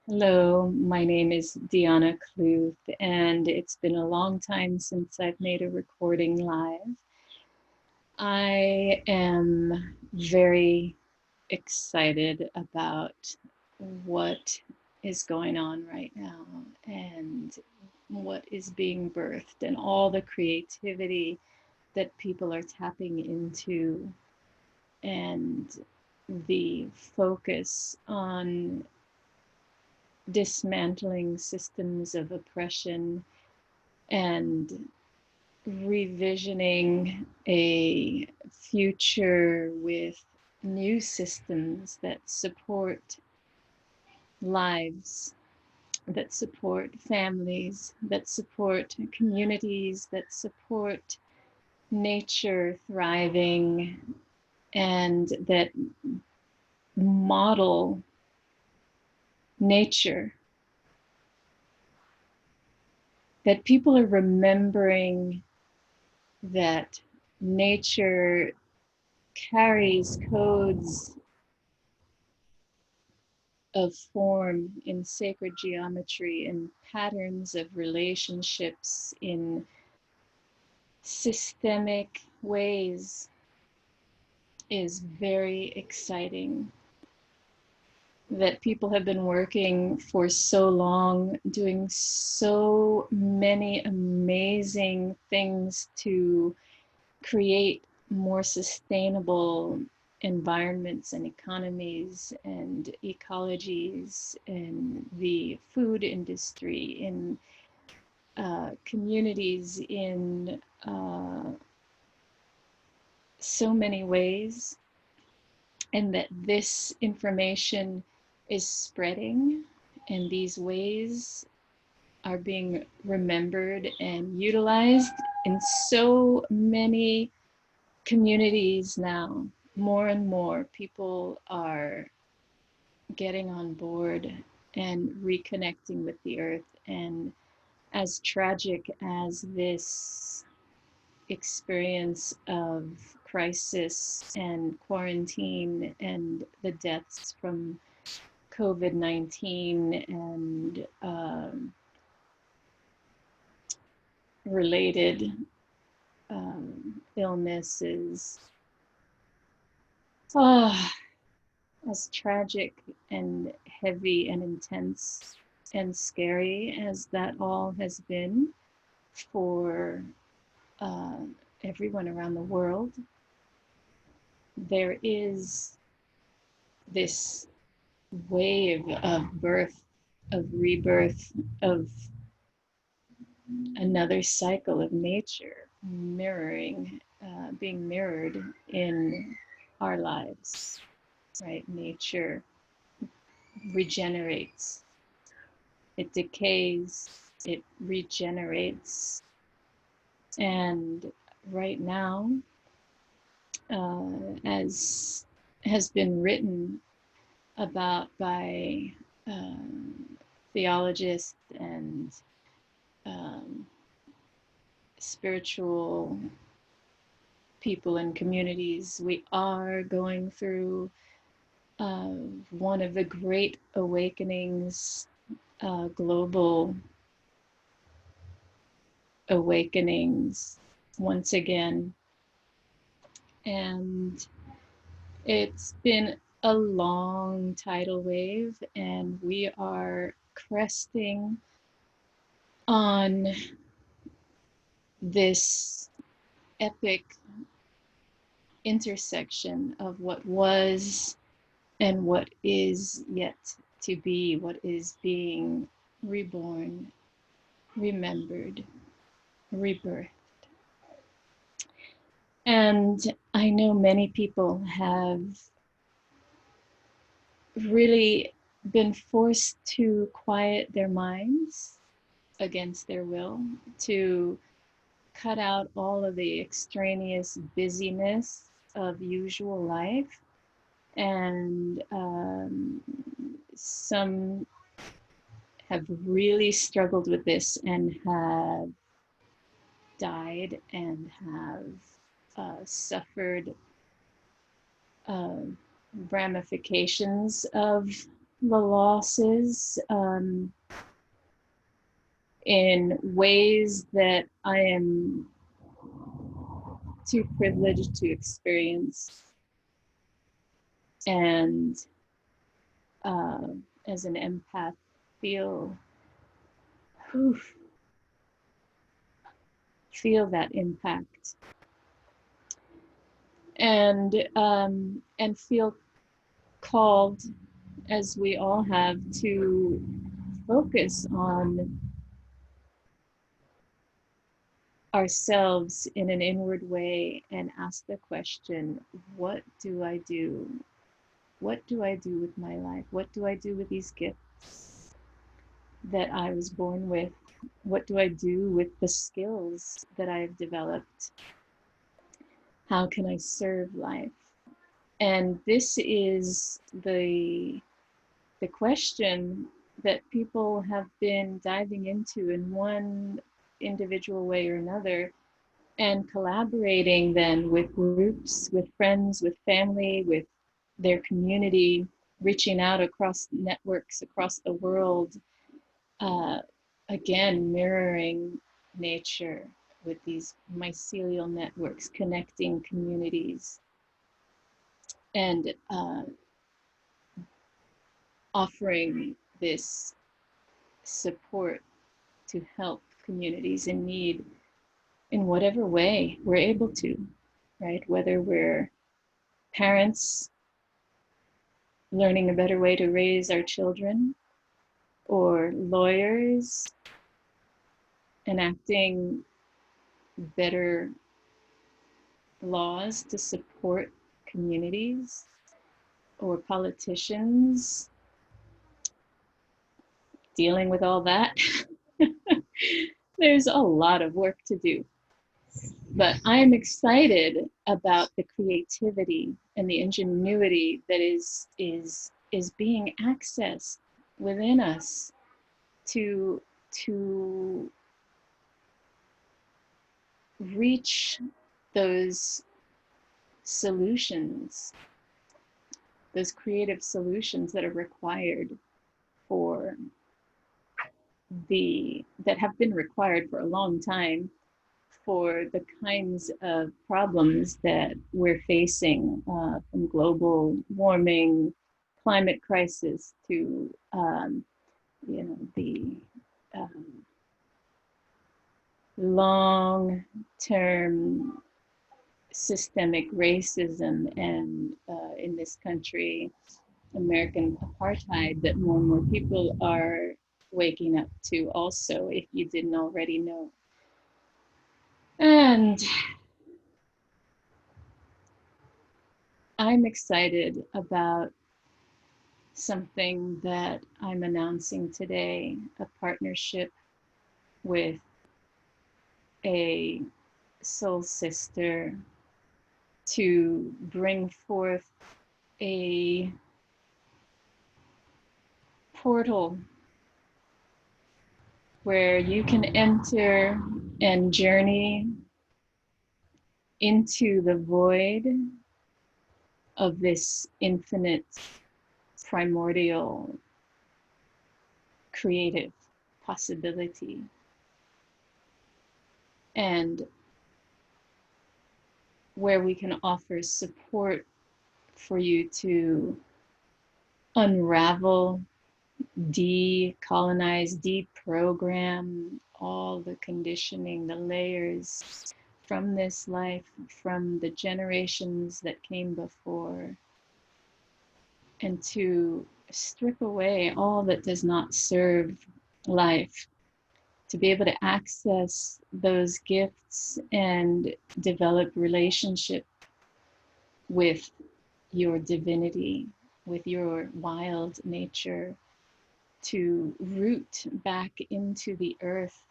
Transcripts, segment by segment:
Hello, my name is Dhyana and it's been a long time since I've made a recording live. I am very excited about what is going on right now and what is being birthed and all the creativity that people are tapping into and the focus on dismantling systems of oppression and revisioning a future with new systems that support lives, that support families, that support communities, that support nature thriving, and that model nature, that people are remembering that nature carries codes of form in sacred geometry and patterns of relationships in systemic ways is very exciting. That people have been working for so long, doing so many amazing things to create more sustainable environments and economies and ecologies in the food industry, in communities, in so many ways, and that this information is spreading and these ways are being remembered and utilized in so many communities now. More and more people are getting on board and reconnecting with the earth. And as tragic as this experience of crisis and quarantine and the deaths from COVID-19 and related illnesses, oh, as tragic and heavy and intense and scary as that all has been for uh, everyone around the world, there is this wave of birth, of rebirth, of another cycle of nature mirroring, being mirrored in our lives, right? Nature regenerates, it decays, it regenerates. And right now, as has been written about by theologists and um, spiritual people and communities, we are going through uh, one of the great awakenings, global awakenings once again. And it's been a long tidal wave, and we are cresting on this epic intersection of what was and what is yet to be, what is being reborn, remembered, rebirth. And I know many people have really been forced to quiet their minds against their will, to cut out all of the extraneous busyness of usual life. And some have really struggled with this and have died and have suffered uh, ramifications of the losses in ways that I am too privileged to experience. And uh, as an empath, feel whew, feel that impact, and feel called, as we all have, to focus on ourselves in an inward way and ask the question, what do I do? What do I do with my life? What do I do with these gifts that I was born with? What do I do with the skills that I've developed? How can I serve life? And this is the question that people have been diving into in one individual way or another, and collaborating then with groups, with friends, with family, with their community, reaching out across networks across the world, uh, again, mirroring nature with these mycelial networks, connecting communities, and offering this support to help communities in need in whatever way we're able to, right? Whether we're parents learning a better way to raise our children, or lawyers enacting better laws to support communities, or politicians dealing with all that. There's a lot of work to do. But I'm excited about the creativity and the ingenuity that is being accessed within us to reach those solutions, those creative solutions that are required for that have been required for a long time for the kinds of problems that we're facing, from global warming, climate crisis, to the long-term systemic racism, and in this country, American apartheid, that more and more people are waking up to also, if you didn't already know. And I'm excited about something that I'm announcing today, a partnership with a soul sister to bring forth a portal where you can enter and journey into the void of this infinite, primordial, creative possibility. And where we can offer support for you to unravel, decolonize, deprogram all the conditioning, the layers from this life, from the generations that came before, and to strip away all that does not serve life, to be able to access those gifts and develop relationship with your divinity, with your wild nature, to root back into the earth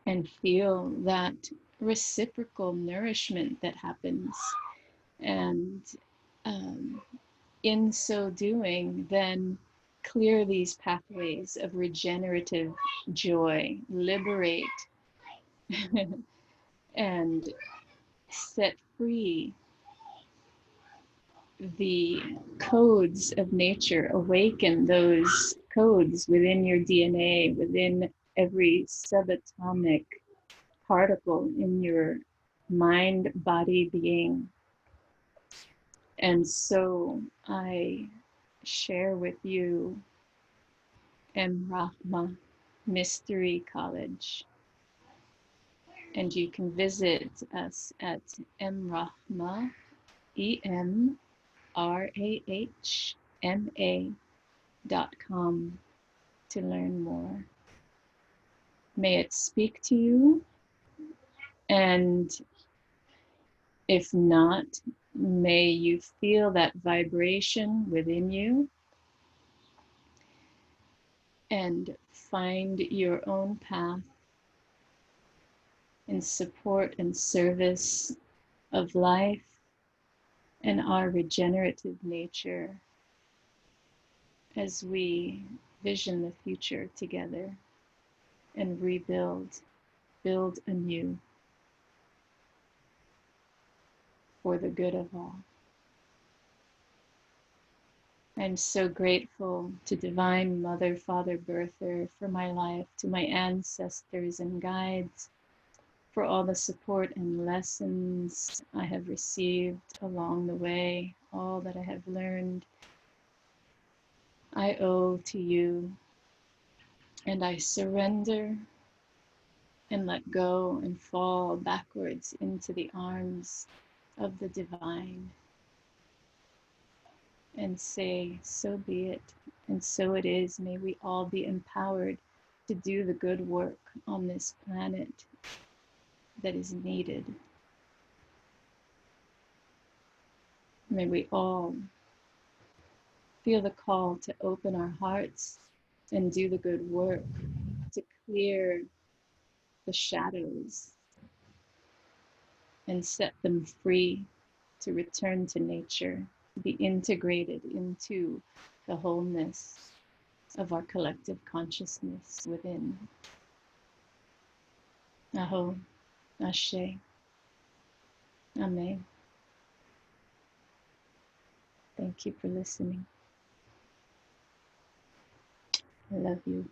and feel that reciprocal nourishment that happens. And in so doing, then clear these pathways of regenerative joy, liberate and set free the codes of nature, awaken those codes within your DNA, within every subatomic particle in your mind, body, being. And so I share with you EmRahMa Mystery College. And you can visit us at EmRahMa, EmRahMa.com to learn more. May it speak to you, and if not, may you feel that vibration within you and find your own path in support and service of life and our regenerative nature as we vision the future together and build anew for the good of all. I'm so grateful to Divine Mother, Father, Birther for my life, to my ancestors and guides for all the support and lessons I have received along the way, all that I have learned. I owe to you, and I surrender and let go and fall backwards into the arms of the divine and say, so be it, and so it is. May we all be empowered to do the good work on this planet that is needed. May we all feel the call to open our hearts and do the good work to clear the shadows and set them free to return to nature, to be integrated into the wholeness of our collective consciousness within. Aho, Ashe, Amen. Thank you for listening. I love you.